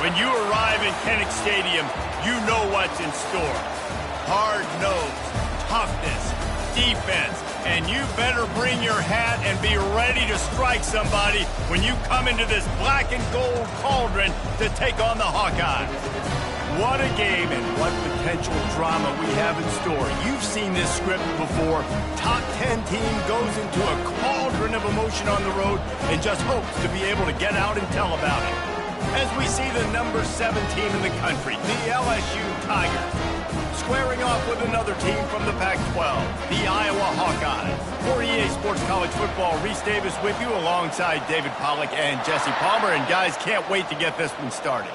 When you arrive in Kinnick Stadium, you know what's in store. Hard nose, toughness, defense, and you better bring your hat and be ready to strike somebody when you come into this black and gold cauldron to take on the Hawkeyes. What a game and what potential drama we have in store. You've seen this script before. Top 10 team goes into a cauldron of emotion on the road and just hopes to be able to get out and tell about it. As we see the number 7 team in the country, the LSU Tigers, squaring off with another team from the Pac-12, the Iowa Hawkeyes. For EA Sports College Football, Reese Davis with you alongside David Pollack and Jesse Palmer. And guys, can't wait to get this one started.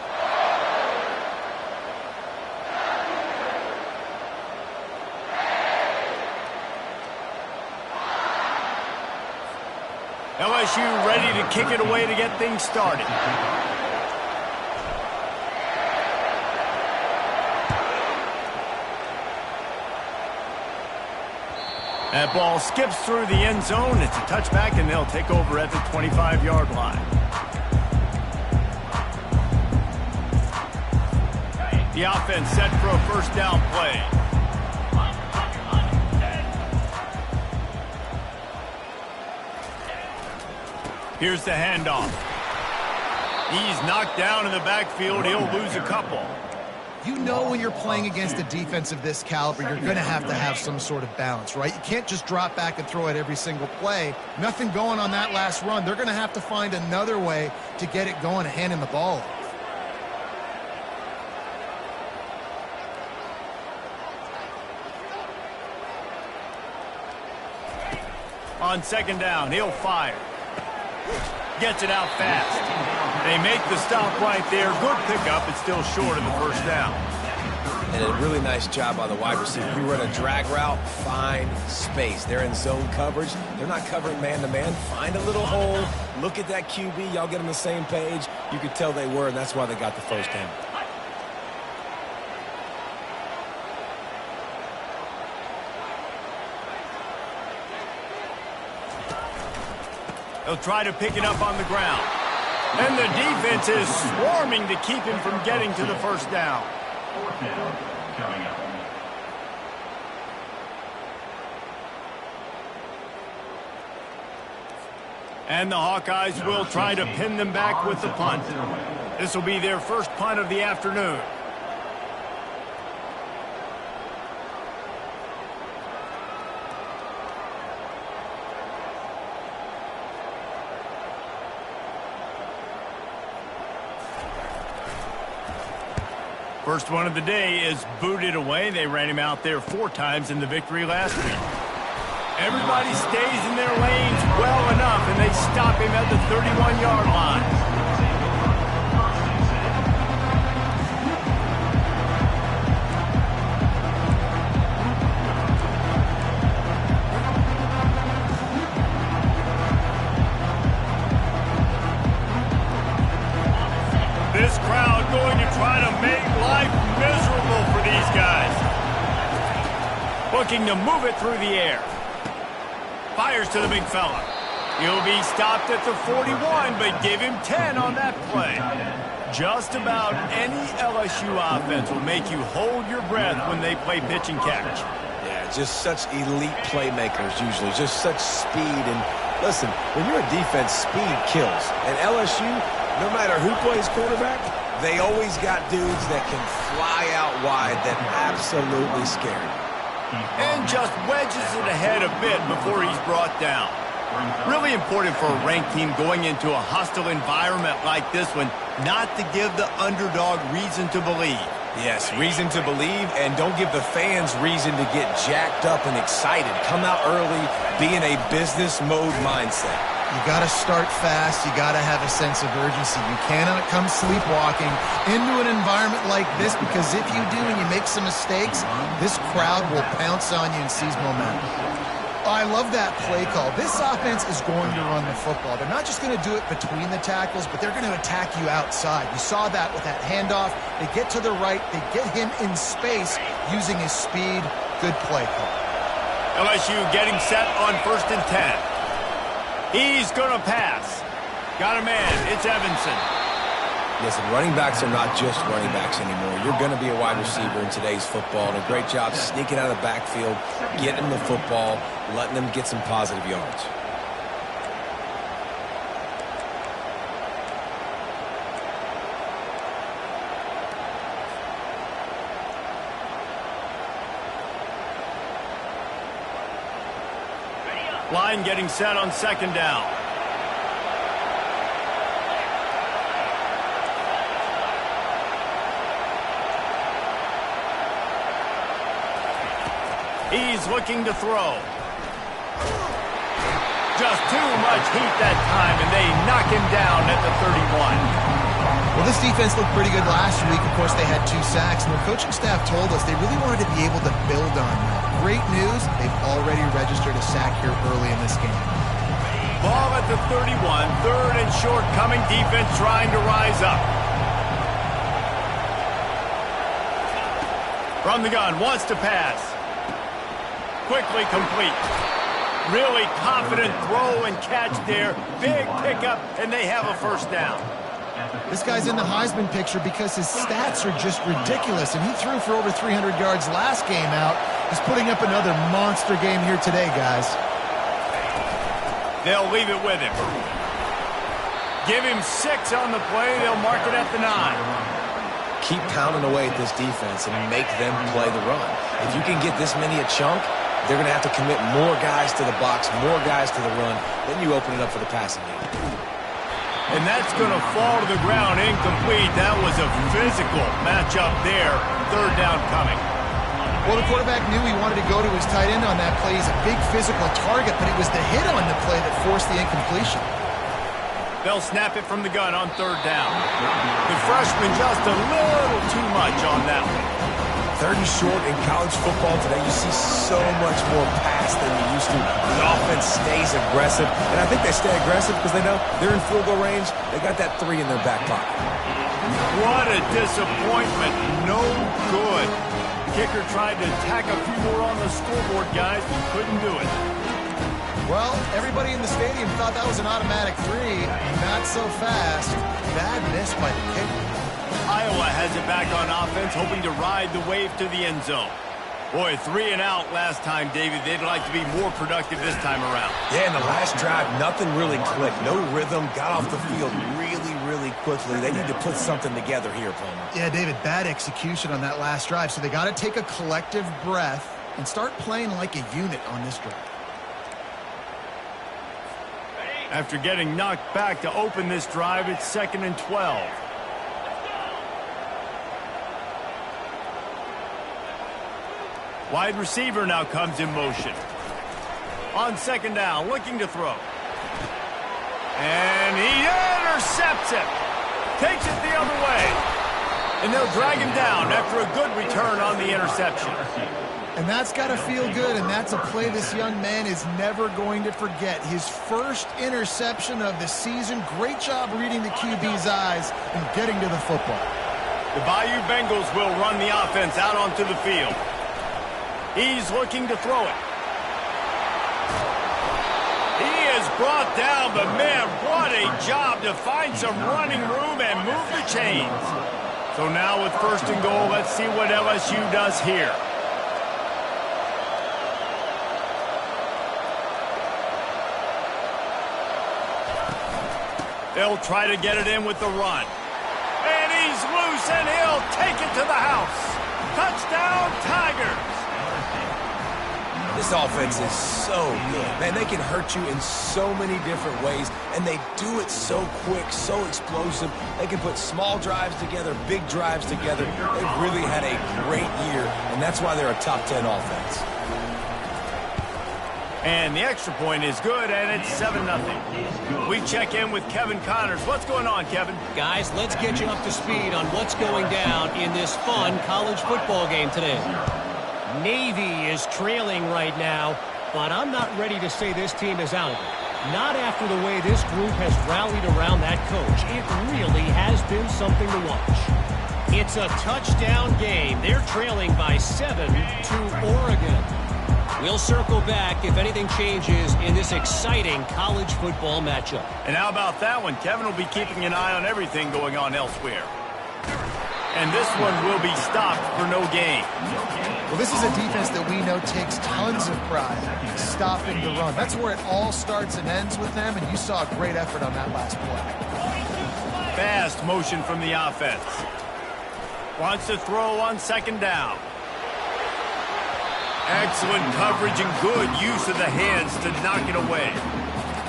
LSU ready to kick it away to get things started. That ball skips through the end zone. It's a touchback, and they'll take over at the 25-yard line. The offense set for a first down play. Here's the handoff. He's knocked down in the backfield. He'll lose a couple. You know when you're playing against a defense of this caliber, you're going to have some sort of balance, right? You can't just drop back and throw it every single play. Nothing going on that last run. They're going to have to find another way to get it going and handing the ball off. On second down, he'll fire. Gets it out fast. They make the stop right there. Good pickup. It's still short of the first down. And a really nice job by the wide receiver. You run a drag route, find space. They're in zone coverage. They're not covering man-to-man. Find a little hole. Look at that QB. Y'all get on the same page. You could tell they were, and that's why they got the first down. They'll try to pick it up on the ground. And the defense is swarming to keep him from getting to the first down. Fourth down coming up. And the Hawkeyes will try to pin them back with the punt. This will be their first punt of the afternoon. First one of the day is booted away. They ran him out there 4 times in the victory last week. Everybody stays in their lanes well enough, and they stop him at the 31-yard line. This crowd going to try to make life miserable for these guys. Looking to move it through the air. Fires to the big fella. He'll be stopped at the 41, but give him 10 on that play. Just about any LSU offense will make you hold your breath when they play pitch and catch. Yeah, just such elite playmakers usually. Just such speed. And listen, when you're a defense, speed kills. And LSU, no matter who plays quarterback, they always got dudes that can fly out wide that absolutely scare you. And just wedges it ahead a bit before he's brought down. Really important for a ranked team going into a hostile environment like this one, not to give the underdog reason to believe. Yes, reason to believe, and don't give the fans reason to get jacked up and excited. Come out early, be in a business mode mindset. You got to start fast. You got to have a sense of urgency. You cannot come sleepwalking into an environment like this, because if you do and you make some mistakes, this crowd will pounce on you and seize momentum. I love that play call. This offense is going to run the football. They're not just going to do it between the tackles, but they're going to attack you outside. You saw that with that handoff. They get to the right. They get him in space using his speed. Good play call. LSU getting set on 1st and 10. He's going to pass. Got a man. It's Evanson. Listen, running backs are not just running backs anymore. You're going to be a wide receiver in today's football. And a great job sneaking out of the backfield, getting them the football, letting them get some positive yards. Line getting set on second down. He's looking to throw. Just too much heat that time, and they knock him down at the 31. Well, this defense looked pretty good last week. Of course, they had 2 sacks, and the coaching staff told us they really wanted to be able to build on that. Great news, they've already registered a sack here early in this game. Ball at the 31, third and short coming, defense trying to rise up. From the gun, wants to pass. Quickly complete. Really confident throw and catch there. Big pickup, and they have a first down. This guy's in the Heisman picture because his stats are just ridiculous, and he threw for over 300 yards last game out. He's putting up another monster game here today, guys. They'll leave it with him. Give him 6 on the play. They'll mark it at the 9. Keep pounding away at this defense and make them play the run. If you can get this many a chunk, they're going to have to commit more guys to the box, more guys to the run. Then you open it up for the passing game. And that's going to fall to the ground incomplete. That was a physical matchup there. Third down coming. Well, the quarterback knew he wanted to go to his tight end on that play. He's a big physical target, but it was the hit on the play that forced the incompletion. They'll snap it from the gun on third down. The freshman just a little too much on that one. Third and short in college football today, you see so much more pass than you used to. The offense stays aggressive, and I think they stay aggressive because they know they're in field goal range. They got that 3 in their back pocket. What a disappointment. No good. Kicker tried to tack a few more on the scoreboard, guys, but couldn't do it. Well, everybody in the stadium thought that was an automatic 3. Not so fast. Bad miss by the kicker. Iowa has it back on offense, hoping to ride the wave to the end zone. Boy, 3 and out last time, David. They'd like to be more productive this time around. Yeah, in the last drive, nothing really clicked. No rhythm, got off the field really quickly. They need to put something together here, Palmer. Yeah, David, bad execution on that last drive, so they got to take a collective breath and start playing like a unit on this drive. After getting knocked back to open this drive, it's 2nd and 12. Wide receiver now comes in motion. On second down, looking to throw. And he intercepts it. Takes it the other way. And they'll drag him down after a good return on the interception. And that's got to feel good, and that's a play this young man is never going to forget. His first interception of the season. Great job reading the QB's eyes and getting to the football. The Bayou Bengals will run the offense out onto the field. He's looking to throw it. He is brought down, but man, what a job to find some running room and move the chains. So now with 1st and goal, let's see what LSU does here. They'll try to get it in with the run. And he's loose, and he'll take it to the house. Touchdown, Tigers. This offense is so good. Man, they can hurt you in so many different ways, and they do it so quick, so explosive. They can put small drives together, big drives together. They've really had a great year, and that's why they're a top 10 offense. And the extra point is good, and it's 7-0. We check in with Kevin Connors. What's going on, Kevin? Guys, let's get you up to speed on what's going down in this fun college football game today. Navy is trailing right now, but I'm not ready to say this team is out. Not after the way this group has rallied around that coach. It really has been something to watch. It's a touchdown game. They're trailing by 7 to Oregon. We'll circle back if anything changes in this exciting college football matchup. And how about that one? Kevin will be keeping an eye on everything going on elsewhere. And this one will be stopped for no gain. Well, this is a defense that we know takes tons of pride stopping the run. That's where it all starts and ends with them, and you saw a great effort on that last play. Fast motion from the offense. Wants to throw on second down. Excellent coverage and good use of the hands to knock it away.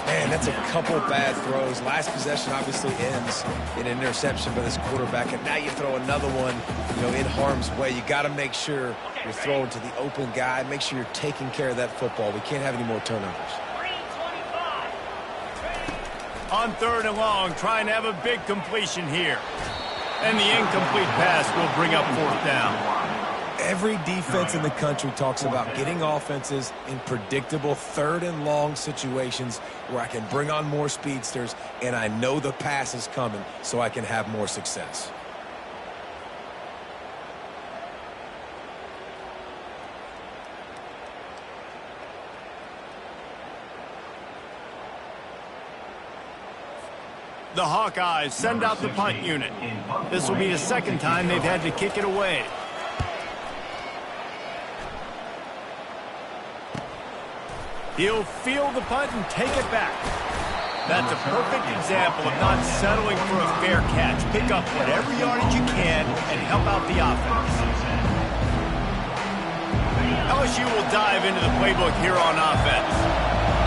Man, that's a couple bad throws. Last possession obviously ends in an interception by this quarterback, and now you throw another one, in harm's way. You got to make sure you're throwing to the open guy. Make sure you're taking care of that football. We can't have any more turnovers. On 3rd and long, trying to have a big completion here. And the incomplete pass will bring up 4th down. Every defense in the country talks about getting offenses in predictable 3rd and long situations where I can bring on more speedsters and I know the pass is coming so I can have more success. The Hawkeyes send out the punt unit. This will be the second time they've had to kick it away. He'll field the punt and take it back. That's a perfect example of not settling for a fair catch. Pick up whatever yardage you can and help out the offense. LSU will dive into the playbook here on offense.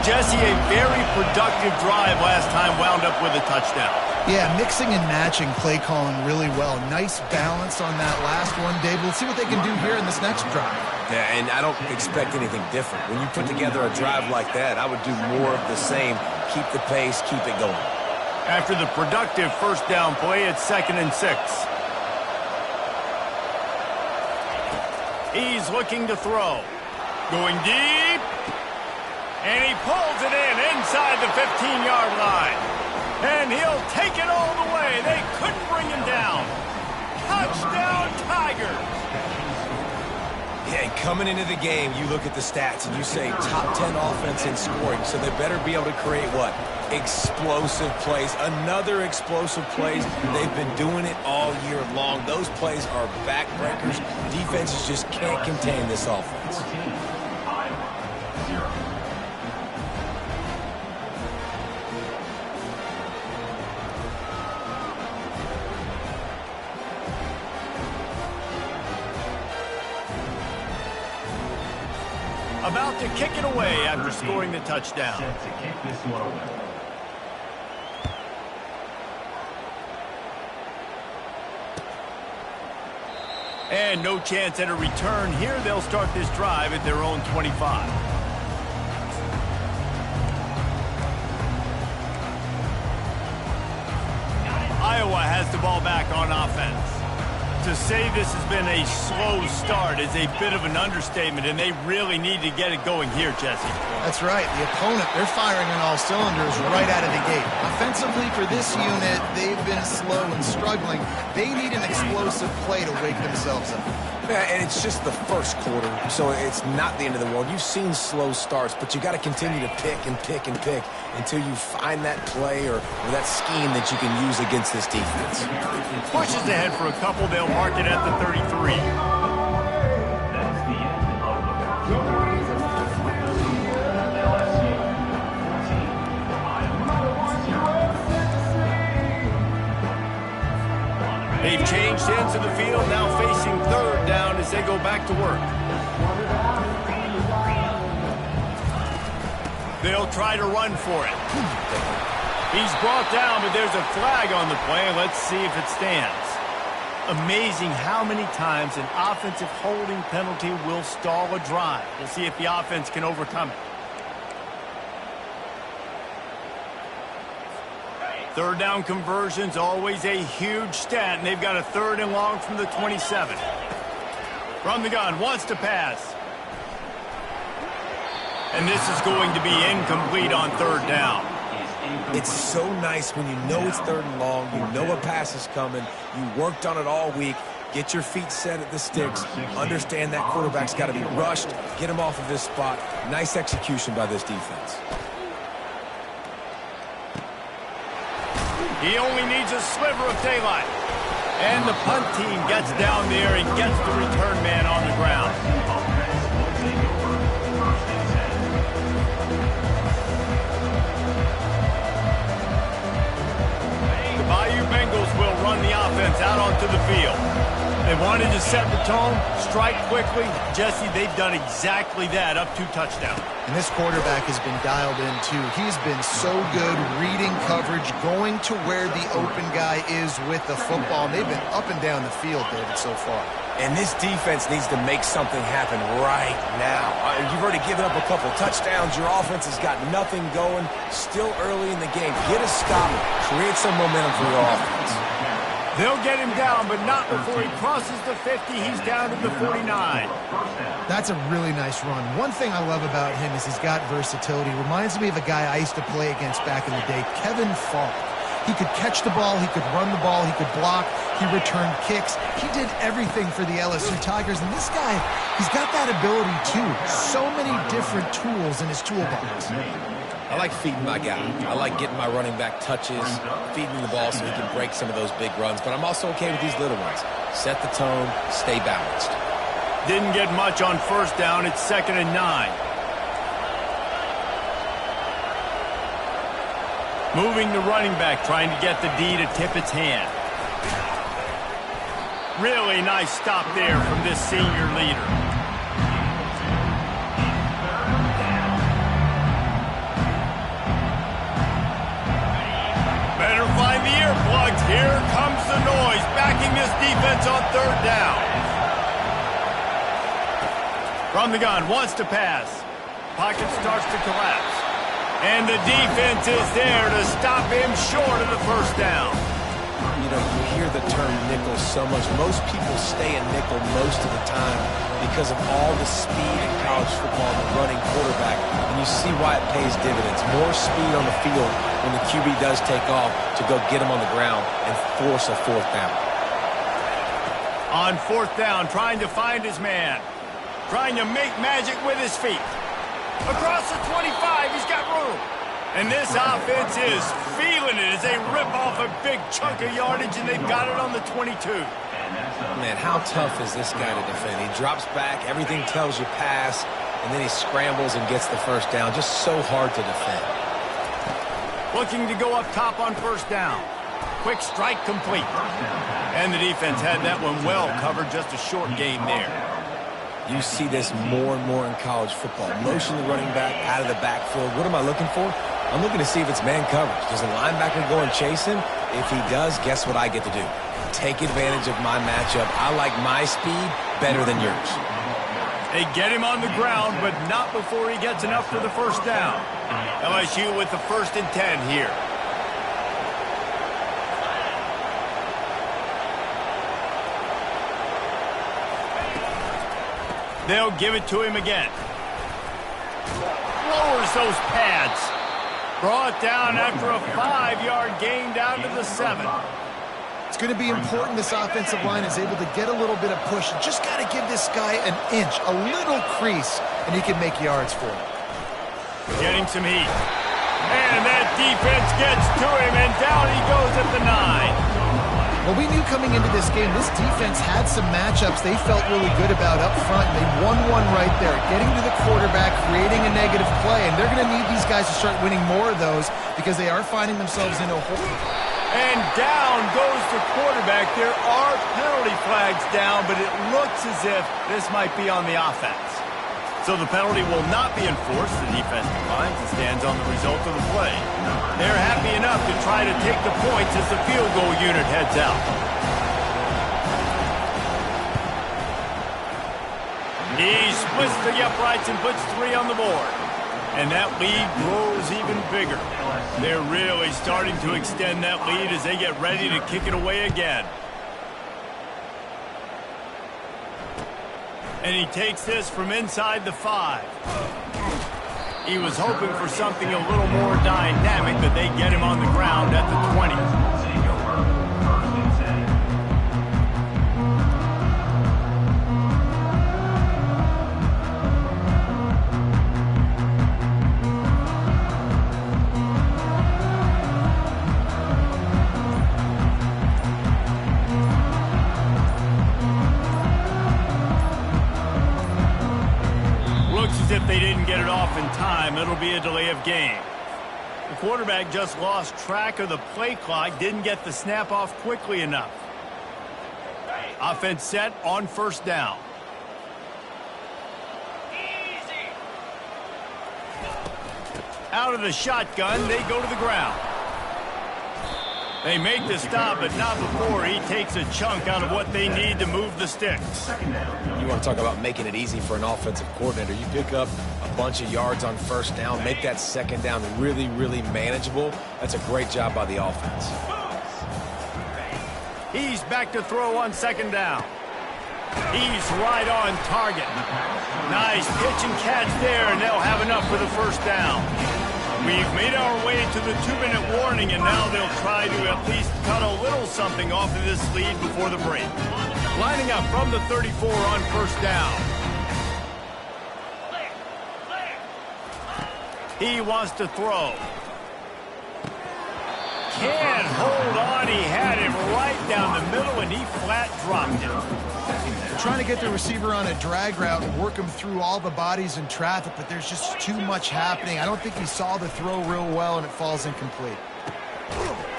Jesse, a very productive drive last time wound up with a touchdown. Yeah, mixing and matching play calling really well. Nice balance on that last one, Dave. We'll see what they can do here in this next drive. Yeah, and I don't expect anything different. When you put together a drive like that, I would do more of the same. Keep the pace, keep it going. After the productive first down play, it's 2nd and 6. He's looking to throw. Going deep. And he pulls it in inside the 15-yard line. And he'll take it all the way. They couldn't bring him down. Touchdown, Tigers. Yeah, and coming into the game, you look at the stats and you say top 10 offense in scoring, so they better be able to create what? Explosive plays. Another explosive plays. They've been doing it all year long. Those plays are backbreakers. Defenses just can't contain this offense. About to kick it away after scoring the touchdown. Set to kick this one away. And no chance at a return here. They'll start this drive at their own 25. Iowa has the ball back on offense. To say this has been a slow start is a bit of an understatement, and they really need to get it going here, Jesse. That's right. The opponent, they're firing on all cylinders right out of the gate. Offensively for this unit, they've been slow and struggling. They need an explosive play to wake themselves up. Yeah, and it's just the first quarter, so it's not the end of the world. You've seen slow starts, but you got to continue to pick and pick and pick until you find that play or that scheme that you can use against this defense. Pushes ahead for a couple. They'll mark it at the 33. That's the end of the first quarter. LSU 14, Iowa 0. They've changed ends of the field, now facing 3rd down as they go back to work. They'll try to run for it. He's brought down, but there's a flag on the play. Let's see if it stands. Amazing how many times an offensive holding penalty will stall a drive. We'll see if the offense can overcome it. 3rd down conversion's always a huge stat, and they've got a 3rd and long from the 27. From the gun, wants to pass. And this is going to be incomplete on 3rd down. It's so nice when you know it's 3rd and long, you know a pass is coming, you worked on it all week, Get your feet set at the sticks. Understand that quarterback's got to be rushed. Get him off of this spot. Nice execution by this defense. He only needs a sliver of daylight. And the punt team gets down there and gets the return man on the ground. The Bayou Bengals will run the offense out onto the field. They wanted to set the tone, strike quickly. Jesse, they've done exactly that, up 2 touchdowns. And this quarterback has been dialed in, too. He's been so good reading coverage, going to where the open guy is with the football. And they've been up and down the field, David, so far. And this defense needs to make something happen right now. You've already given up a couple touchdowns. Your offense has got nothing going. Still early in the game. Get a stop. Create some momentum for your offense. They'll get him down, but not before he crosses the 50. He's down to the 49. That's a really nice run. One thing I love about him is he's got versatility. Reminds me of a guy I used to play against back in the day, Kevin Falk. He could catch the ball, he could run the ball, he could block, he returned kicks. He did everything for the LSU Tigers, and this guy, he's got that ability too. So many different tools in his toolbox. I like feeding my guy. I like getting my running back touches, feeding the ball so he can break some of those big runs, but I'm also okay with these little ones. Set the tone, stay balanced. Didn't get much on first down. It's 2nd and 9. Moving the running back, trying to get the D to tip its hand. Really nice stop there from this senior leader. Better find the earplugs. Here comes the noise, backing this defense on 3rd down. From the gun, wants to pass. Pocket starts to collapse. And the defense is there to stop him short of the 1st down. You know, you hear the term nickel so much. Most people stay in nickel most of the time because of all the speed in college football and the running quarterback. And you see why it pays dividends. More speed on the field when the QB does take off to go get him on the ground and force a 4th down. On 4th down, trying to find his man. Trying to make magic with his feet. Across the 25, he's got room. And this offense is feeling it as they rip off a big chunk of yardage, and they've got it on the 22. Man, how tough is this guy to defend? He drops back, everything tells you pass, and then he scrambles and gets the 1st down. Just so hard to defend. Looking to go up top on 1st down. Quick strike complete. And the defense had that one well covered, just a short gain there. You see this more and more in college football. Motion the running back out of the backfield. What am I looking for? I'm looking to see if it's man coverage. Does the linebacker go and chase him? If he does, guess what I get to do? Take advantage of my matchup. I like my speed better than yours. They get him on the ground, but not before he gets enough for the 1st down. LSU with the 1st and 10 here. They'll give it to him again. Lowers those pads. Brought down after a 5-yard gain down to the 7. It's going to be important this offensive line is able to get a little bit of push. Just got to give this guy an inch, a little crease, and he can make yards for it. Getting some heat. And that defense gets to him, and down he goes at the 9. Well, we knew coming into this game, this defense had some matchups they felt really good about up front. They won one right there, getting to the quarterback, creating a negative play, and they're going to need these guys to start winning more of those because they are finding themselves in a hole. And down goes the quarterback. There are penalty flags down, but it looks as if this might be on the offense. So the penalty will not be enforced. The defense declines and stands on the result of the play. They're happy enough to try to take the points as the field goal unit heads out. He splits the uprights and puts 3 on the board. And that lead grows even bigger. They're really starting to extend that lead as they get ready to kick it away again. And he takes this from inside the 5. He was hoping for something a little more dynamic, but they get him on the ground at the 20. in time, it'll be a delay of game. The quarterback just lost track of the play clock, didn't get the snap off quickly enough. Offense set on first down. Out of the shotgun, they go to the ground. They make the stop, but not before he takes a chunk out of what they need to move the sticks. You want to talk about making it easy for an offensive coordinator. You pick up a bunch of yards on first down, make that second down really, really manageable. That's a great job by the offense. He's back to throw on second down. He's right on target. Nice pitch and catch there, and they'll have enough for the first down. We've made our way to the 2-minute warning, and now they'll try to at least cut a little something off of this lead before the break. Lining up from the 34 on first down. He wants to throw. Can't hold on. He had him right down the middle, and he flat dropped it. Trying to get the receiver on a drag route and work him through all the bodies in traffic, but there's just too much happening. I don't think he saw the throw real well, and it falls incomplete.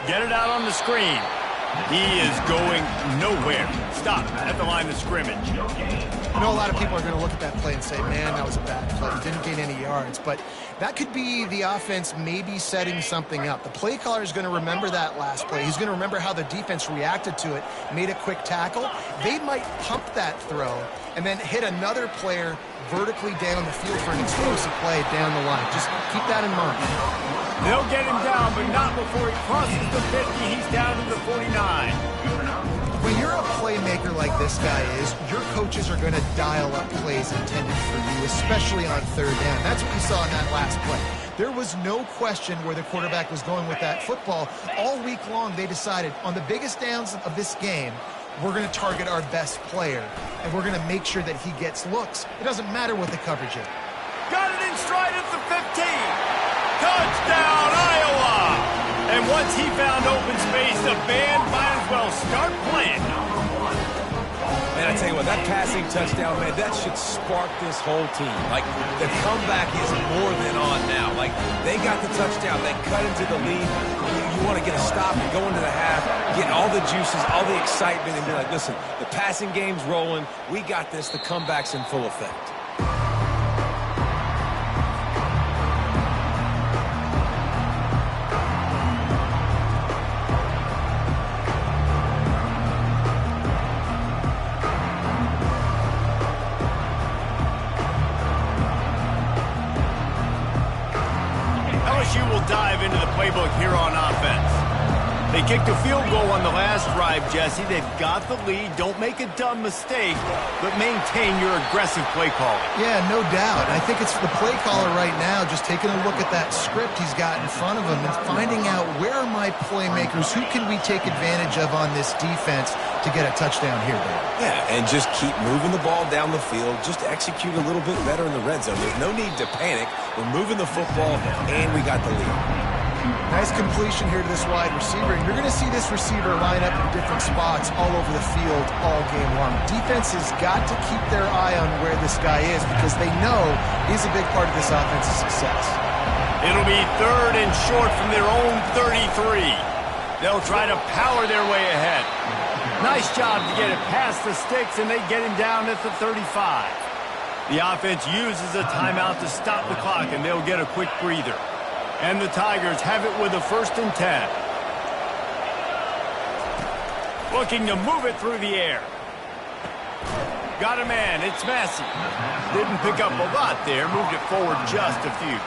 Get it out on the screen. He is going nowhere. Stop at the line of scrimmage. I know a lot of people are going to look at that play and say, man, that was a bad play. He didn't gain any yards, but that could be the offense maybe setting something up. The play caller is going to remember that last play. He's going to remember how the defense reacted to it, made a quick tackle. They might pump that throw and then hit another player vertically down the field for an explosive play down the line. Just keep that in mind. They'll get him down, but not before he crosses the 50. He's down to the 49. When you're a playmaker like this guy is, your coaches are going to dial up plays intended for you, especially on third down. That's what you saw in that last play. There was no question where the quarterback was going with that football. All week long, they decided on the biggest downs of this game, we're going to target our best player, and we're going to make sure that he gets looks. It doesn't matter what the coverage is. Got it in stride at the 15. Touchdown, Iowa! And once he found open space, the band might as well start playing. Man, I tell you what, that passing touchdown, man, that should spark this whole team. Like, the comeback is more than on now. Like, they got the touchdown. They cut into the lead. You want to get a stop and go into the half, get all the juices, all the excitement, and be like, listen, the passing game's rolling. We got this. The comeback's in full effect. LSU will dive into the playbook here on offense. They kicked a field goal on the last drive, Jesse. They've got the lead. Don't make a dumb mistake, but maintain your aggressive play calling. Yeah, no doubt. I think it's the play caller right now just taking a look at that script he's got in front of him and finding out where are my playmakers, who can we take advantage of on this defense to get a touchdown here, Dave. Yeah, and just keep moving the ball down the field. Just execute a little bit better in the red zone. There's no need to panic. We're moving the football, and we got the lead. Nice completion here to this wide receiver. And you're going to see this receiver line up in different spots all over the field all game long. Defense has got to keep their eye on where this guy is because they know he's a big part of this offense's success. It'll be third and short from their own 33. They'll try to power their way ahead. Nice job to get it past the sticks, and they get him down at the 35. The offense uses a timeout to stop the clock, and they'll get a quick breather. And the Tigers have it with a 1st and 10. Looking to move it through the air. Got a man. It's Massey. Didn't pick up a lot there. Moved it forward just a few.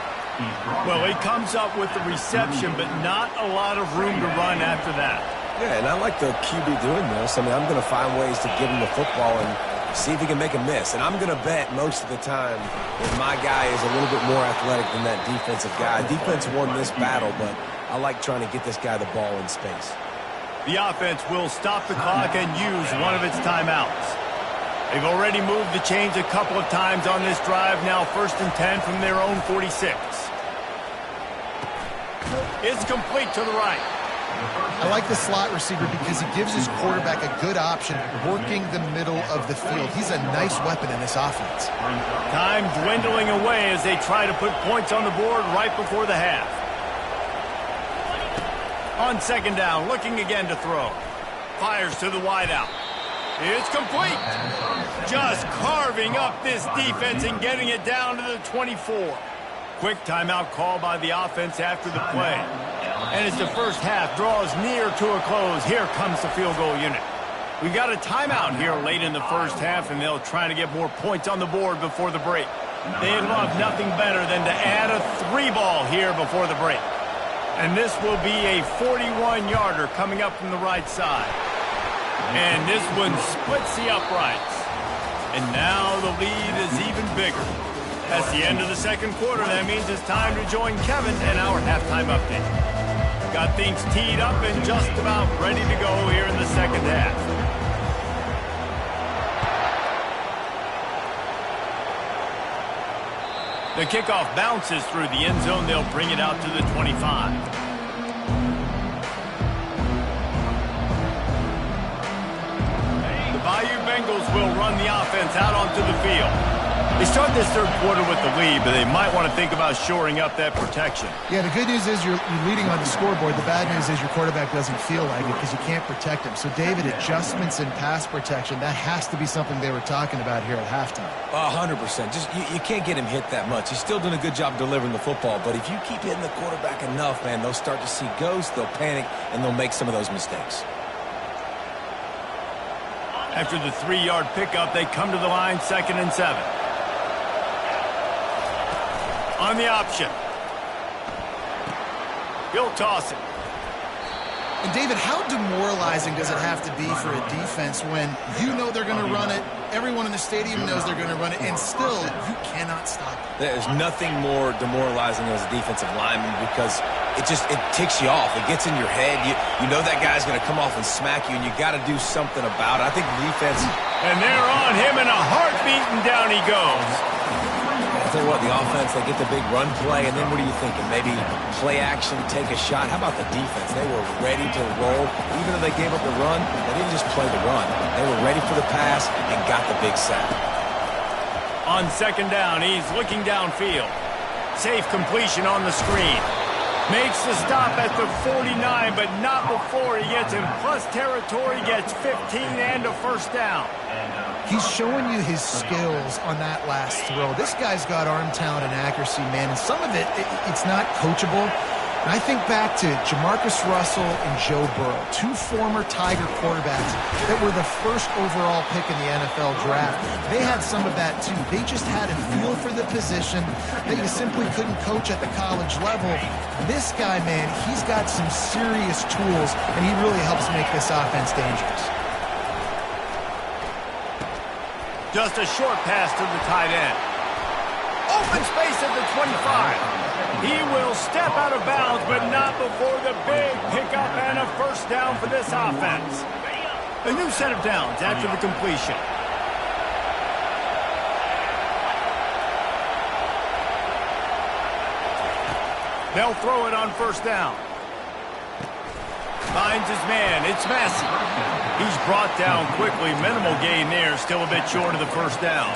Well, he comes up with the reception, but not a lot of room to run after that. Yeah, and I like the QB doing this. I mean, I'm going to find ways to give him the football and see if he can make a miss. And I'm going to bet most of the time that my guy is a little bit more athletic than that defensive guy. Defense won this battle, but I like trying to get this guy the ball in space. The offense will stop the clock and use one of its timeouts. They've already moved the chains a couple of times on this drive. Now 1st and 10 from their own 46. It's complete to the right. I like the slot receiver because he gives his quarterback a good option working the middle of the field. He's a nice weapon in this offense. Time dwindling away as they try to put points on the board right before the half. On second down, looking again to throw. Fires to the wideout. It's complete. Just carving up this defense and getting it down to the 24. Quick timeout call by the offense after the play. And as the first half draws near to a close, here comes the field goal unit. We got a timeout here late in the first half, and they'll try to get more points on the board before the break. They'd love nothing better than to add a 3-ball here before the break. And this will be a 41-yarder coming up from the right side. And this one splits the uprights. And now the lead is even bigger. That's the end of the second quarter. That means it's time to join Kevin in our halftime update. Got things teed up and just about ready to go here in the second half. The kickoff bounces through the end zone. They'll bring it out to the 25. Bayou Bengals will run the offense out onto the field. They start this third quarter with the lead, but they might want to think about shoring up that protection. Yeah, the good news is you're leading on the scoreboard. The bad news is your quarterback doesn't feel like it because you can't protect him. So, David, adjustments in pass protection, that has to be something they were talking about here at halftime. 100%. Just you can't get him hit that much. He's still doing a good job delivering the football, but if you keep hitting the quarterback enough, man, they'll start to see ghosts, they'll panic, and they'll make some of those mistakes. After the 3-yard pickup, they come to the line, 2nd and 7. On the option. He'll toss it. And, David, how demoralizing does it have to be for a defense when you know they're going to run it, everyone in the stadium knows they're going to run it, and still you cannot stop it? There's nothing more demoralizing as a defensive lineman because it ticks you off. It gets in your head. You know that guy's going to come off and smack you, and you got to do something about it. I think the defense... And they're on him in a heartbeat, and down he goes. I tell you what, the offense, they get the big run play, and then what are you thinking? Maybe play action, take a shot. How about the defense? They were ready to roll. Even though they gave up the run, they didn't just play the run. They were ready for the pass and got the big sack. On second down, he's looking downfield. Safe completion on the screen. Makes the stop at the 49, but not before he gets in plus territory, gets 15 and a first down. He's showing you his skills on that last throw. This guy's got arm talent and accuracy, man, and some of it's not coachable. And I think back to Jamarcus Russell and Joe Burrow, 2 former Tiger quarterbacks that were the first overall pick in the NFL draft. They had some of that, too. They just had a feel for the position that you simply couldn't coach at the college level. This guy, man, he's got some serious tools, and he really helps make this offense dangerous. Just a short pass to the tight end. Open space at the 25. He will step out of bounds, but not before the big pickup and a first down for this offense. A new set of downs after the completion. They'll throw it on first down. Finds his man. It's Massey. He's brought down quickly. Minimal gain there. Still a bit short of the first down.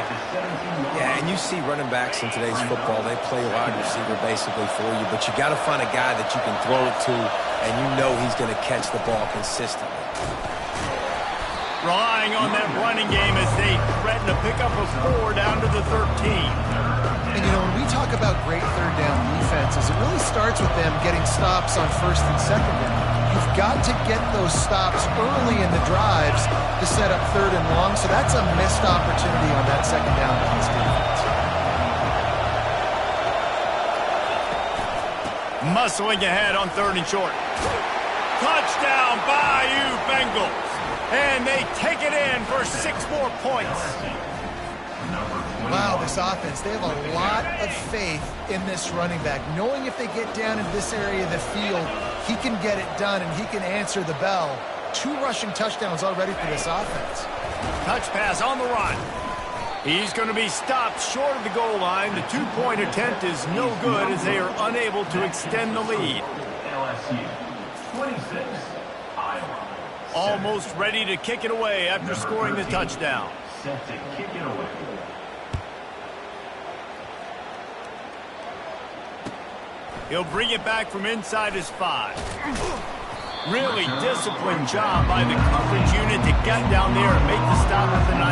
Yeah, and you see running backs in today's football, they play wide receiver basically for you, but you got to find a guy that you can throw it to, and you know he's going to catch the ball consistently. Relying on that running game as they threaten a pickup of 4 down to the 13. And, you know, when we talk about great third down defenses, it really starts with them getting stops on first and second down. You've got to get those stops early in the drives to set up third and long, so that's a missed opportunity on that second down by this defense. Muscling ahead on 3rd and short. Touchdown, Bayou Bengals. And they take it in for 6 more points. Wow, this offense, they have a lot of faith in this running back, knowing if they get down into this area of the field, he can get it done and he can answer the bell. 2 rushing touchdowns already for this offense. Touch pass on the run. He's going to be stopped short of the goal line. The 2-point attempt is no good as they are unable to extend the lead. 26, Iowa. Almost ready to kick it away after scoring the touchdown. Set to kick it away. He'll bring it back from inside his 5. Really disciplined job by the coverage unit to get down there and make the stop at the 19.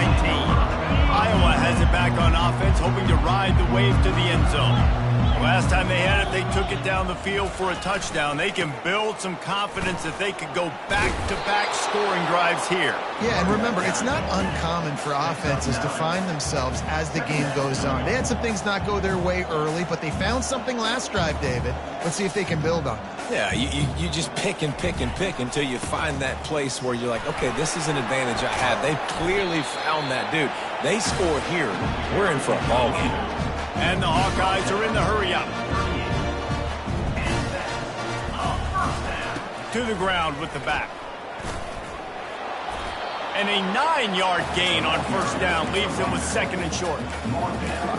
Iowa has it back on offense, hoping to ride the wave to the end zone. Last time they had it, they took it down the field for a touchdown. They can build some confidence that they could go back-to-back scoring drives here. Yeah, and remember, it's not uncommon for offenses to find themselves as the game goes on. They had some things not go their way early, but they found something last drive, David. Let's see if they can build on it. Yeah, you just pick and pick and pick until you find that place where you're like, okay, this is an advantage I have. They clearly found that dude. They score here. We're in for a ball game. And the Hawkeyes are in the hurry-up. To the ground with the back. And a 9-yard gain on first down leaves them with 2nd and short.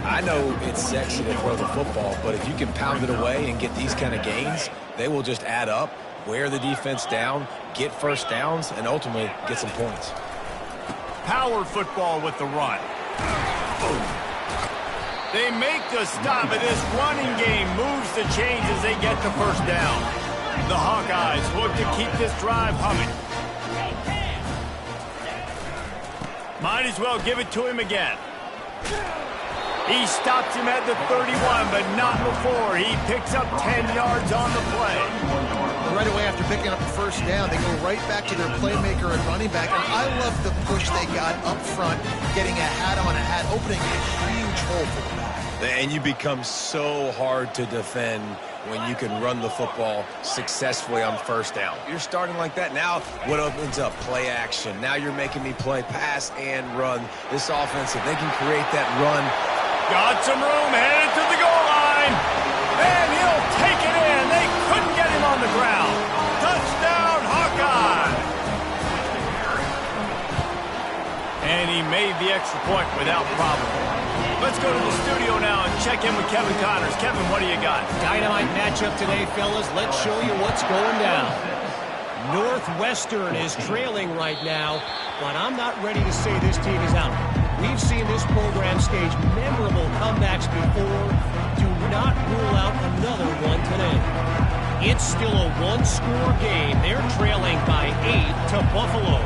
I know it's sexy to throw the football, but if you can pound it away and get these kind of gains, they will just add up, wear the defense down, get first downs, and ultimately get some points. Power football with the run. They make the stop, and this running game moves the chains as they get the first down. The Hawkeyes look to keep this drive humming. Might as well give it to him again. He stops him at the 31, but not before. He picks up 10 yards on the play. Right away after picking up the first down, they go right back to their playmaker and running back. And I love the push they got up front, getting a hat on a hat, opening a huge hole for the back. And you become so hard to defend when you can run the football successfully on first down. You're starting like that. Now what opens up? Play action. Now you're making me play pass and run. This offense, if they can create that run. Got some room, headed to the goal line. And he'll take it in. They couldn't get him on the ground. Touchdown, Hawkeye. And he made the extra point without problem. Let's go to the studio now and check in with Kevin Connors. Kevin, what do you got? Dynamite matchup today, fellas. Let's show you what's going down. Northwestern is trailing right now, but I'm not ready to say this team is out. We've seen this program stage memorable comebacks before. Do not rule out another one today. It's still a one-score game. They're trailing by 8 to Buffalo.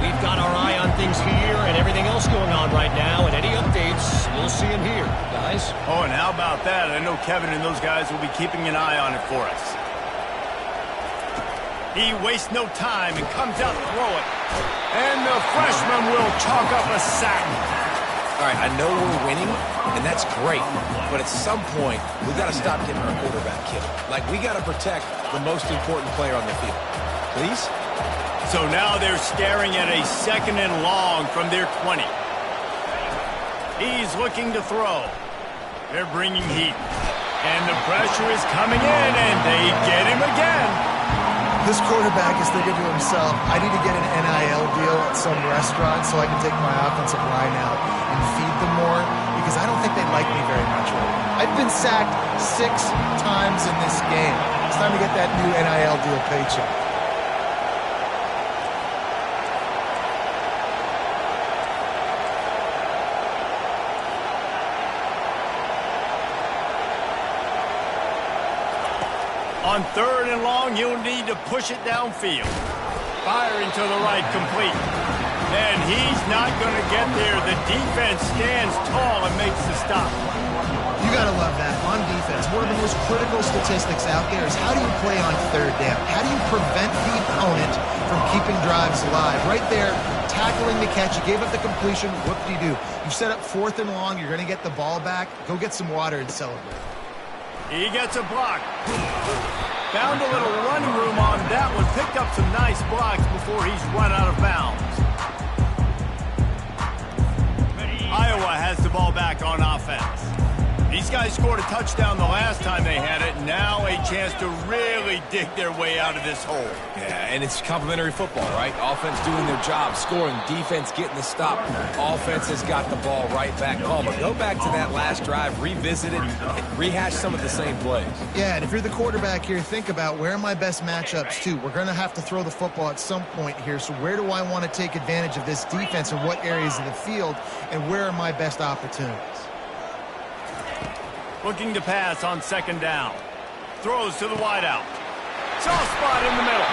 We've got our eye on things here and everything else going on right now, and any updates, you'll see them here, guys. Oh, and how about that? I know Kevin and those guys will be keeping an eye on it for us. He wastes no time and comes out to throw it. And the freshman will chalk up a sack. All right, I know we're winning, and that's great. But at some point, we've got to stop getting our quarterback killed. Like, we got to protect the most important player on the field. Please? So now they're staring at a 2nd and long from their 20. He's looking to throw. They're bringing heat. And the pressure is coming in, and they get him again. This quarterback is thinking to himself, I need to get an NIL deal at some restaurant so I can take my offensive line out and feed them more, because I don't think they like me very much right now. I've been sacked 6 times in this game. It's time to get that new NIL deal paycheck. On 3rd and long, you'll need to push it downfield. Firing to the right, complete. And he's not going to get there. The defense stands tall and makes the stop. You got to love that. On defense, one of the most critical statistics out there is how do you play on 3rd down? How do you prevent the opponent from keeping drives alive? Right there, tackling the catch. You gave up the completion. What do? You set up 4th and long. You're going to get the ball back. Go get some water and celebrate. He gets a block. Found a little running room on that one. Picked up some nice blocks before he's run out of bounds. Iowa has the ball back on offense. These guys scored a touchdown the last time they had it. Now a chance to really dig their way out of this hole. Yeah, and it's complimentary football, right? Offense doing their job, scoring, defense getting the stop. Offense has got the ball right back. Palmer, go back to that last drive, revisit it, and rehash some of the same plays. Yeah, and if you're the quarterback here, think about where are my best matchups too. We're going to have to throw the football at some point here, so where do I want to take advantage of this defense and what areas of the field, and where are my best opportunities? Looking to pass on second down. Throws to the wideout. Soft spot in the middle.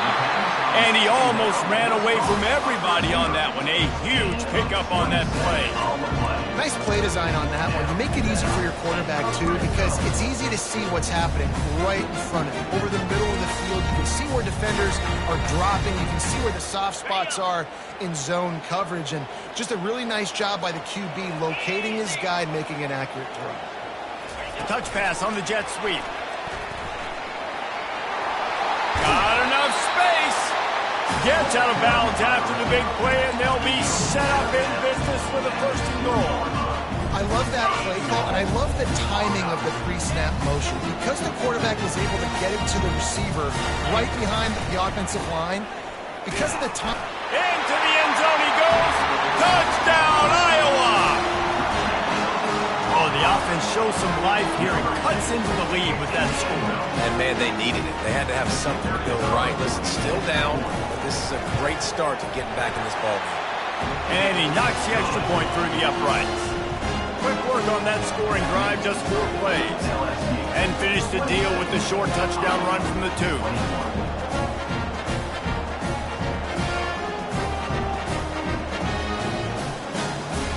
And he almost ran away from everybody on that one. A huge pickup on that play. Nice play design on that one. You make it easy for your quarterback, too, because it's easy to see what's happening right in front of you. Over the middle of the field, you can see where defenders are dropping. You can see where the soft spots are in zone coverage. And just a really nice job by the QB locating his guy and making an accurate throw. Touch pass on the jet sweep. Got enough space. Gets out of bounds after the big play, and they'll be set up in business for the first and goal. I love that play call, and I love the timing of the pre-snap motion. Because the quarterback was able to get it to the receiver right behind the offensive line, because of the time... Into the end zone he goes. Touchdown, Iowa! Oh, the offense shows some life here and cuts into the lead with that score. And, man, they needed it. They had to have something to go right. Listen, still down, but this is a great start to getting back in this ballgame. And he knocks the extra point through the uprights. Quick work on that scoring drive, just 4 plays. And finished the deal with the short touchdown run from the 2.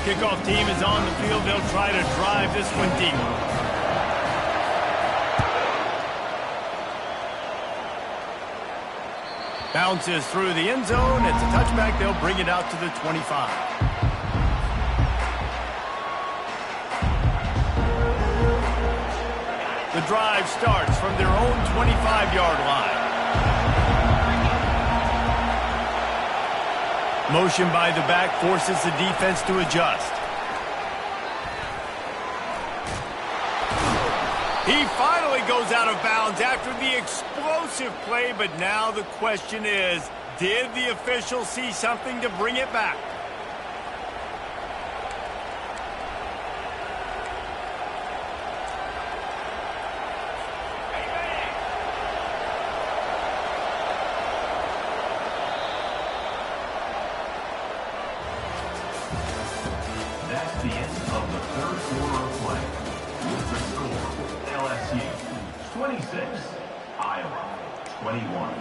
Kickoff team is on the field. They'll try to drive this one deep. Bounces through the end zone. It's a touchback. They'll bring it out to the 25. The drive starts from their own 25-yard line. Motion by the back forces the defense to adjust. He finally goes out of bounds after the explosive play, but now the question is, did the official see something to bring it back? That's the end of the third quarter of play. With the score, LSU 26, Iowa 21.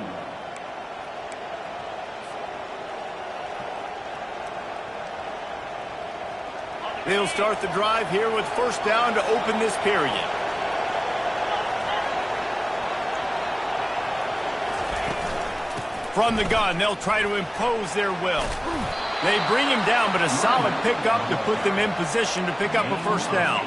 They'll start the drive here with first down to open this period. From the gun, they'll try to impose their will. They bring him down, but a solid pickup to put them in position to pick up a first down.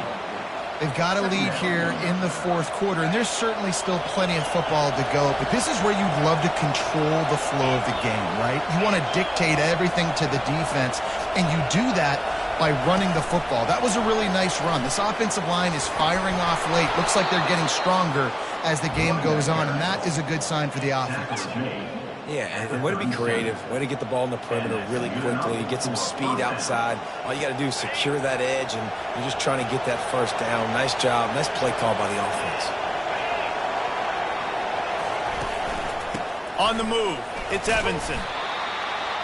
They've got a lead here in the fourth quarter, and there's certainly still plenty of football to go, but this is where you'd love to control the flow of the game, right? You want to dictate everything to the defense, and you do that by running the football. That was a really nice run. This offensive line is firing off late. Looks like they're getting stronger as the game goes on, and that is a good sign for the offense. Yeah, and way to be creative, way to get the ball in the perimeter really quickly, get some speed outside. All you got to do is secure that edge, and you're just trying to get that first down. Nice job, nice play call by the offense. On the move, it's Evanson.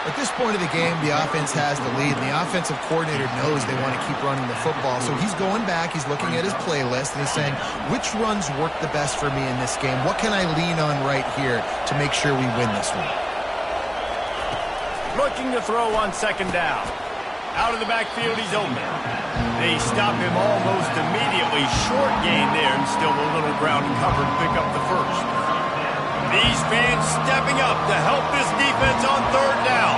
At this point of the game, the offense has the lead, and the offensive coordinator knows they want to keep running the football. So he's going back, he's looking at his playlist, and he's saying, which runs work the best for me in this game? What can I lean on right here to make sure we win this one? Looking to throw on second down. Out of the backfield, he's open. They stop him almost immediately. Short gain there, and still a little ground covered to pick up the first. These fans stepping up to help this defense on third down.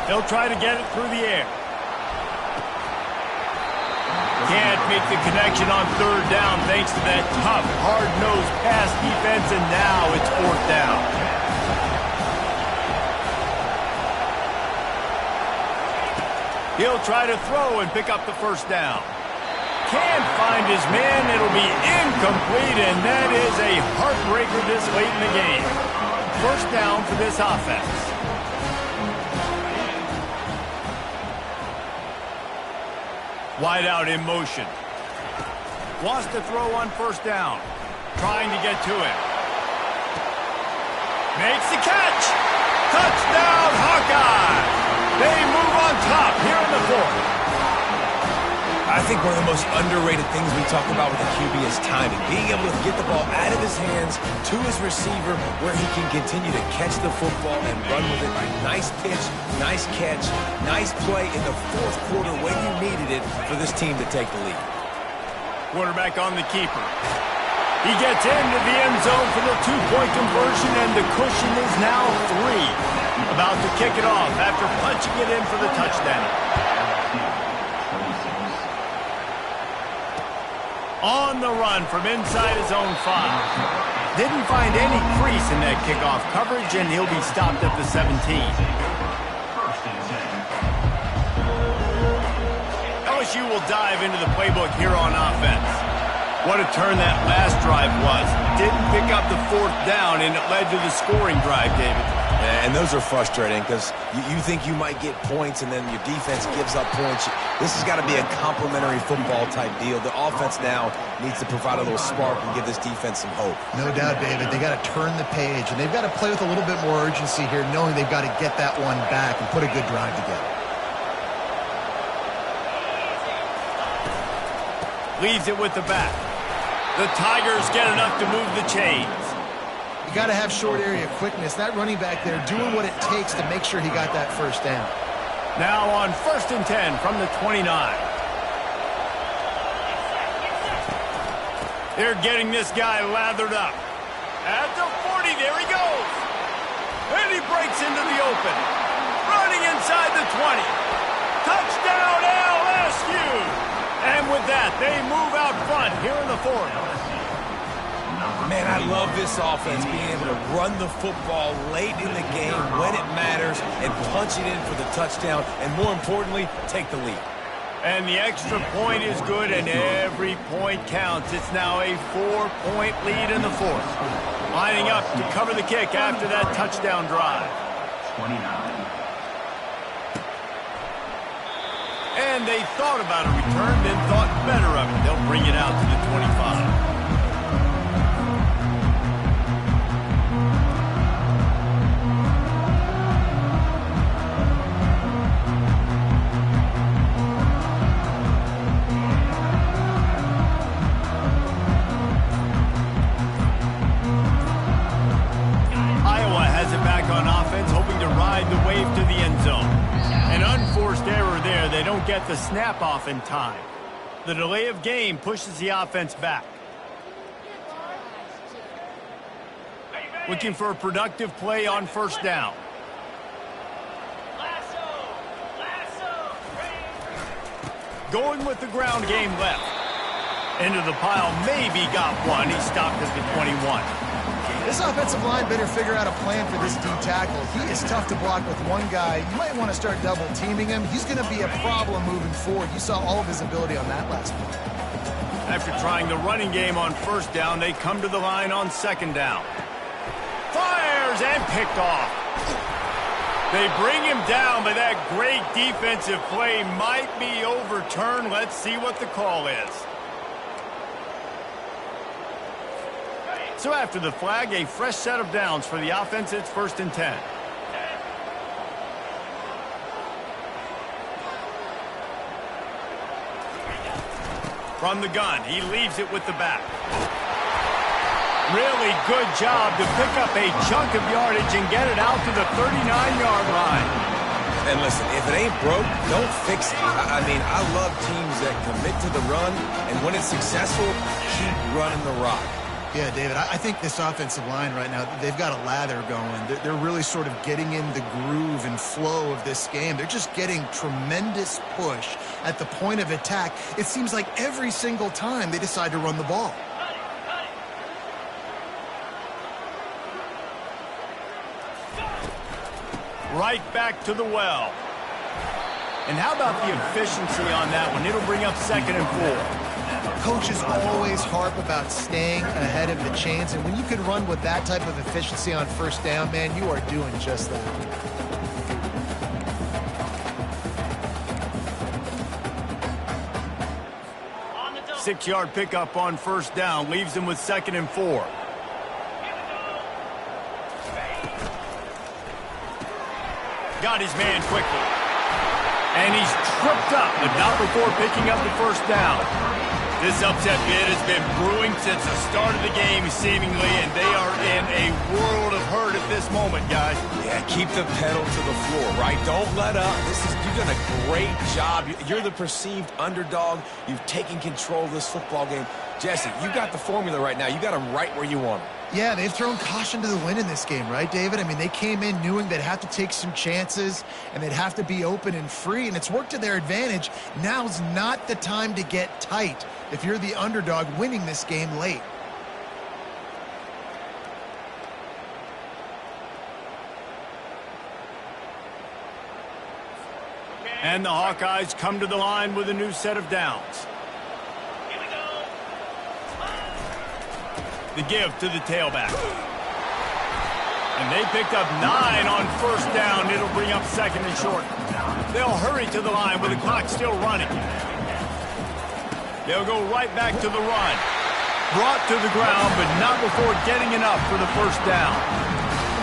They'll try to get it through the air. Can't make the connection on third down thanks to that tough, hard-nosed pass defense, and now it's fourth down. He'll try to throw and pick up the first down. Can't find his man. It'll be incomplete, and that is a heartbreaker this late in the game. First down for this offense. Wide out in motion. Wants to throw on first down. Trying to get to it. Makes the catch. Touchdown, Hawkeye. They move on top here in the fourth. I think one of the most underrated things we talk about with the QB is timing. Being able to get the ball out of his hands to his receiver where he can continue to catch the football and run with it. Nice pitch, nice catch, nice play in the fourth quarter when you needed it for this team to take the lead. Quarterback on the keeper. He gets into the end zone for the two-point conversion, and the cushion is now 3. About to kick it off after punching it in for the touchdown. On the run from inside his own 5. Didn't find any crease in that kickoff coverage, and he'll be stopped at the 17. LSU will dive into the playbook here on offense. What a turn that last drive was. Didn't pick up the fourth down, and it led to the scoring drive, David. And those are frustrating because you think you might get points and then your defense gives up points. This has got to be a complementary football type deal. The offense now needs to provide a little spark and give this defense some hope. No doubt, David. They got to turn the page, and they've got to play with a little bit more urgency here, knowing they've got to get that one back and put a good drive together. Leaves it with the back. The Tigers get enough to move the chains. You got to have short area quickness. That running back there doing what it takes to make sure he got that first down. Now on 1st and 10 from the 29. They're getting this guy lathered up. At the 40, there he goes. And he breaks into the open. Running inside the 20. Touchdown LSU. And with that, they move out front here in the fourth. Man, I love this offense, being able to run the football late in the game when it matters and punch it in for the touchdown, and more importantly, take the lead. And the extra point is good, and every point counts. It's now a 4-point lead in the fourth. Lining up to cover the kick after that touchdown drive. 29. And they thought about a return, then thought better of it. They'll bring it out to the 25. The wave to the end zone. An unforced error there. They don't get the snap off in time. The delay of game pushes the offense back. Looking for a productive play on first down. Going with the ground game left. Into the pile, maybe got one. He stopped at the 21. This offensive line better figure out a plan for this D tackle. He is tough to block with one guy. You might want to start double teaming him. He's going to be a problem moving forward. You saw all of his ability on that last one. After trying the running game on first down, they come to the line on second down. Fires and picked off. They bring him down, but that great defensive play might be overturned. Let's see what the call is. So after the flag, a fresh set of downs for the offense. It's 1st and 10. From the gun, he leaves it with the back. Really good job to pick up a chunk of yardage and get it out to the 39-yard line. And listen, if it ain't broke, don't fix it. I mean, I love teams that commit to the run, and when it's successful, keep running the rock. Yeah, David, I think this offensive line right now, they've got a lather going. They're really sort of getting in the groove and flow of this game. They're just getting tremendous push at the point of attack. It seems like every single time they decide to run the ball. Right back to the well. And how about the efficiency on that one? It'll bring up 2nd and 4. Coaches always harp about staying ahead of the chains, and when you can run with that type of efficiency on 1st down, man, you are doing just that. Six-yard pickup on 1st down leaves him with 2nd and 4. Got his man quickly. And he's tripped up, but not before picking up the 1st down. This upset bid has been brewing since the start of the game, seemingly, and they are in a world of hurt at this moment, guys. Yeah, keep the pedal to the floor, right? Don't let up. You've done a great job. You're the perceived underdog. You've taken control of this football game. Jesse, you got the formula right now. You got them right where you want them. Yeah, they've thrown caution to the wind in this game, right, David? I mean, they came in knowing they'd have to take some chances and they'd have to be open and free, and it's worked to their advantage. Now's not the time to get tight if you're the underdog winning this game late. And the Hawkeyes come to the line with a new set of downs. The give to the tailback. And they picked up 9 on 1st down. It'll bring up 2nd and short. They'll hurry to the line with the clock still running. They'll go right back to the run. Brought to the ground, but not before getting enough for the 1st down.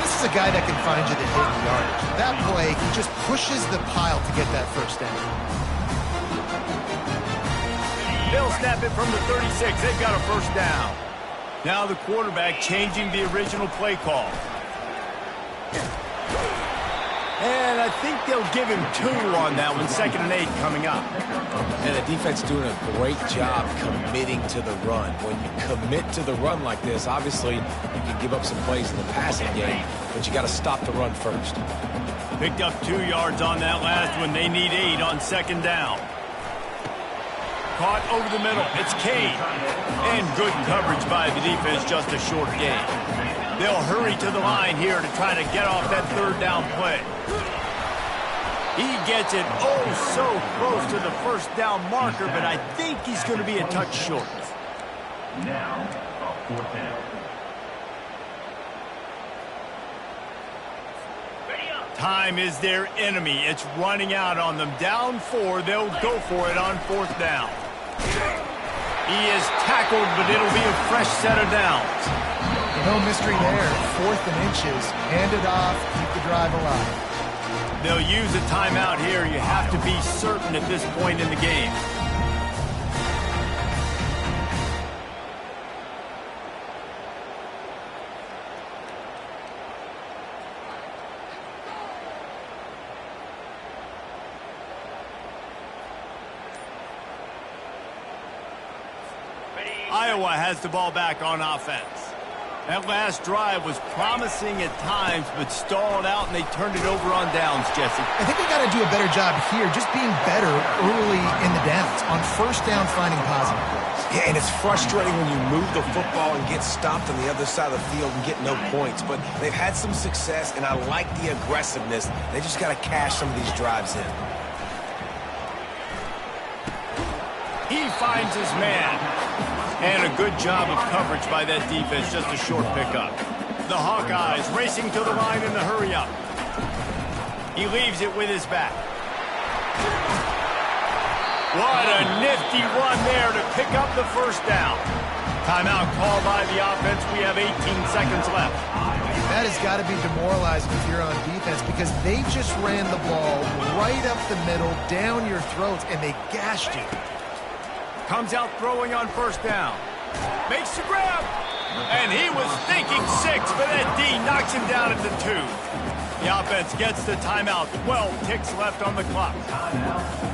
This is a guy that can find you the hidden yardage. That play, he just pushes the pile to get that 1st down. They'll snap it from the 36. They've got a 1st down. Now the quarterback changing the original play call. And I think they'll give him 2 on that one. 2nd and 8 coming up. And the defense doing a great job committing to the run. When you commit to the run like this, obviously you can give up some plays in the passing game, but you got to stop the run first. Picked up 2 yards on that last one. They need 8 on 2nd down. Caught over the middle. It's Kane. And good coverage by the defense, just a short gain. They'll hurry to the line here to try to get off that 3rd down play. He gets it so close to the 1st down marker, but I think he's going to be a touch short. Now, a 4th down. Time is their enemy. It's running out on them. Down 4, they'll go for it on 4th down. He is tackled, but it'll be a fresh set of downs. No mystery there. 4th and inches. Hand it off. Keep the drive alive. They'll use a timeout here. You have to be certain at this point in the game. Iowa has the ball back on offense. That last drive was promising at times, but stalled out, and they turned it over on downs, Jesse. I think they got to do a better job here, just being better early in the downs. On 1st down, finding positive plays. Yeah, and it's frustrating when you move the football and get stopped on the other side of the field and get no points. But they've had some success, and I like the aggressiveness. They just got to cash some of these drives in. He finds his man. And a good job of coverage by that defense, just a short pickup. The Hawkeyes racing to the line in the hurry-up. He leaves it with his back. What a nifty run there to pick up the 1st down. Timeout called by the offense. We have 18 seconds left. That has got to be demoralizing if you're on defense, because they just ran the ball right up the middle, down your throats, and they gashed you. Comes out throwing on 1st down. Makes the grab. And he was thinking 6, but that D knocks him down at the 2. The offense gets the timeout. 12 ticks left on the clock.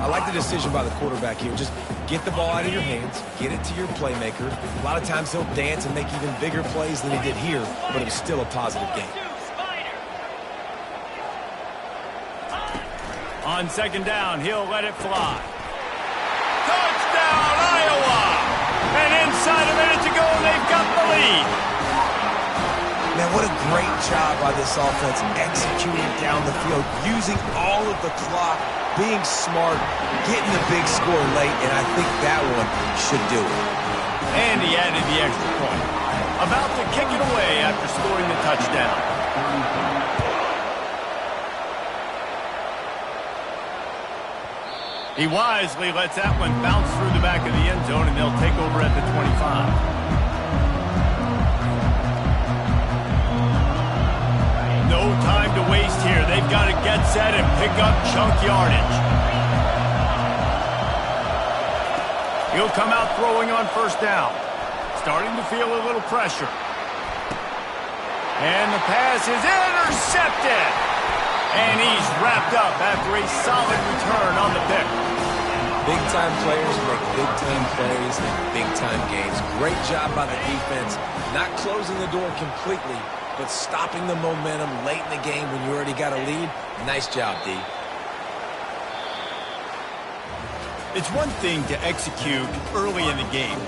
I like the decision by the quarterback here. Just get the ball out of your hands, get it to your playmaker. A lot of times he'll dance and make even bigger plays than he did here, but it was still a positive game. On 2nd down, he'll let it fly. Touchdown, Iowa! And inside a minute to go, they've got the lead. Man, what a great job by this offense executing down the field, using all of the clock being smart, getting the big score late, and I think that one should do it. And he added the extra point. About to kick it away after scoring the touchdown. He wisely lets that one bounce through the back of the end zone, and they'll take over at the 25. No time to waste here. They've got to get set and pick up chunk yardage. He'll come out throwing on first down. Starting to feel a little pressure. And the pass is intercepted. And he's wrapped up after a solid return on the pick. Big-time players make big-time plays in big-time games. Great job by the defense, not closing the door completely, but stopping the momentum late in the game when you already got a lead. Nice job, D. It's one thing to execute early in the game.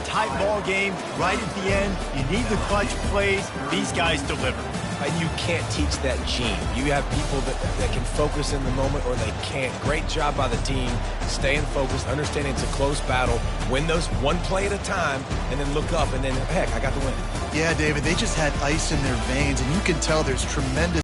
Tight ball game, right at the end, you need the clutch plays. These guys deliver. You can't teach that gene. You have people that can focus in the moment or they can't. Great job by the team, staying focused, understanding it's a close battle, win those one play at a time, and then look up, and then, heck, I got the win. Yeah, David, they just had ice in their veins, and you can tell there's tremendous